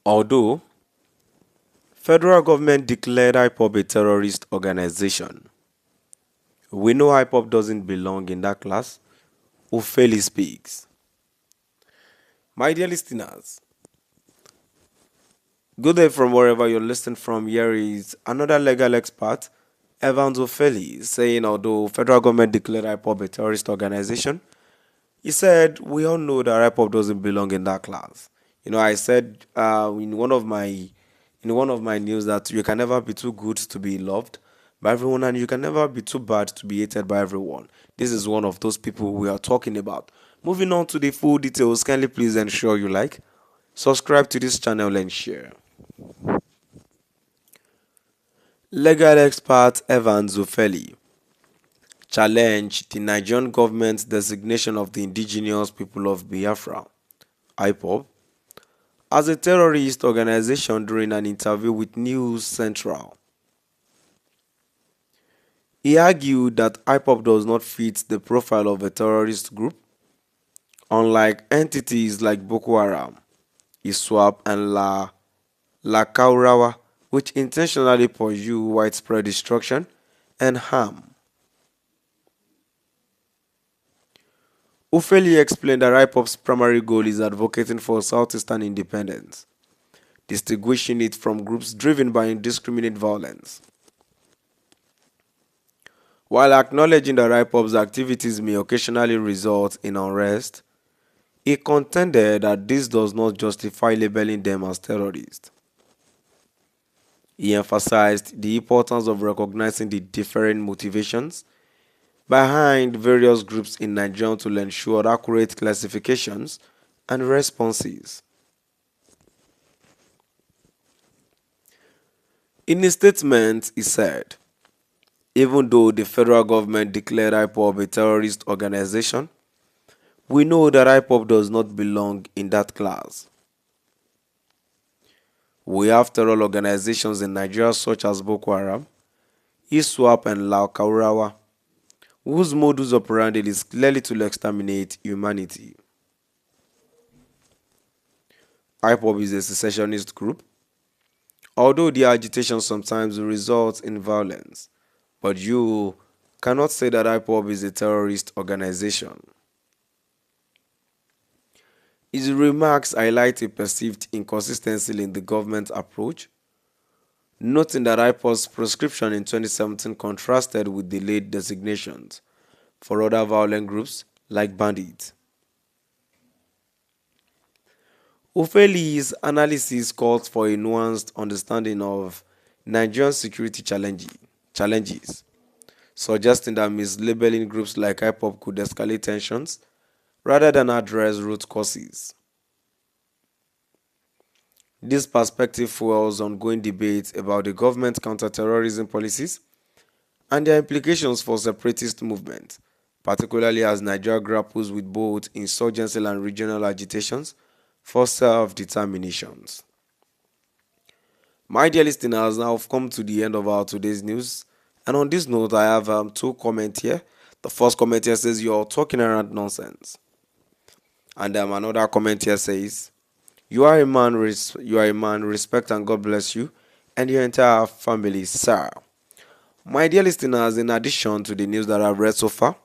Although federal government declared IPOB a terrorist organization, we know IPOB doesn't belong in that class. Ufeli speaks. My dear listeners, good day from wherever you're listening from. Here is another legal expert, Evans Ufeli, saying although federal government declared IPOB a terrorist organization, he said we all know that IPOB doesn't belong in that class. I said in one of my news that you can never be too good to be loved by everyone, and you can never be too bad to be hated by everyone. This is one of those people we are talking about. Moving on to the full details, kindly please ensure you like, subscribe to this channel, and share. Legal expert Evan Zufeli challenged the Nigerian government's designation of the indigenous people of Biafra, IPOB, as a terrorist organization during an interview with News Central. He argued that IPOB does not fit the profile of a terrorist group, unlike entities like Boko Haram, ISWAP, and La Kaurawa, which intentionally pursue widespread destruction and harm. Ufeli explained that IPOB's primary goal is advocating for Southeastern independence, distinguishing it from groups driven by indiscriminate violence. While acknowledging that IPOB's activities may occasionally result in unrest, he contended that this does not justify labeling them as terrorists. He emphasized the importance of recognizing the different motivations behind various groups in Nigeria to ensure accurate classifications and responses. In a statement, he said, even though the federal government declared IPOB a terrorist organization, we know that IPOB does not belong in that class. We have terror organizations in Nigeria such as Boko Haram, ISWAP, and La Kaurawa, whose modus operandi is clearly to exterminate humanity. IPOB is a secessionist group, although their agitation sometimes results in violence, but you cannot say that IPOB is a terrorist organization. His remarks highlight a perceived inconsistency in the government's approach, noting that IPOB's prescription in 2017 contrasted with delayed designations for other violent groups like bandits. Ufeli's analysis calls for a nuanced understanding of Nigerian security challenges, suggesting that mislabeling groups like IPOB could escalate tensions rather than address root causes. This perspective fuels ongoing debates about the government's counterterrorism policies and their implications for separatist movements, particularly as Nigeria grapples with both insurgency and regional agitations for self-determination. My dear listeners, now I've come to the end of our today's news, and on this note, I have two comments here. The first comment here says, "You're talking around nonsense," and another comment here says, "You are a man, respect and God bless you and your entire family, sir." My dear listeners, in addition to the news that I've read so far,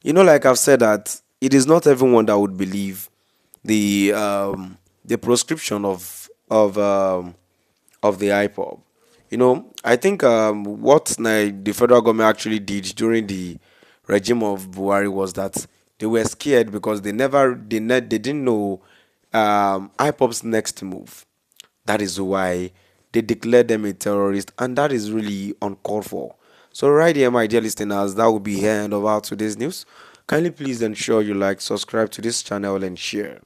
like I've said, that it is not everyone that would believe the proscription of the IPOB. I think what the federal government actually did during the regime of Buhari was that they were scared because they didn't know IPOB's next move. That is why they declared them a terrorist, and that is really uncalled for. So right here, my dear listeners, that will be the end of our today's news. Kindly please ensure you like, subscribe to this channel, and share.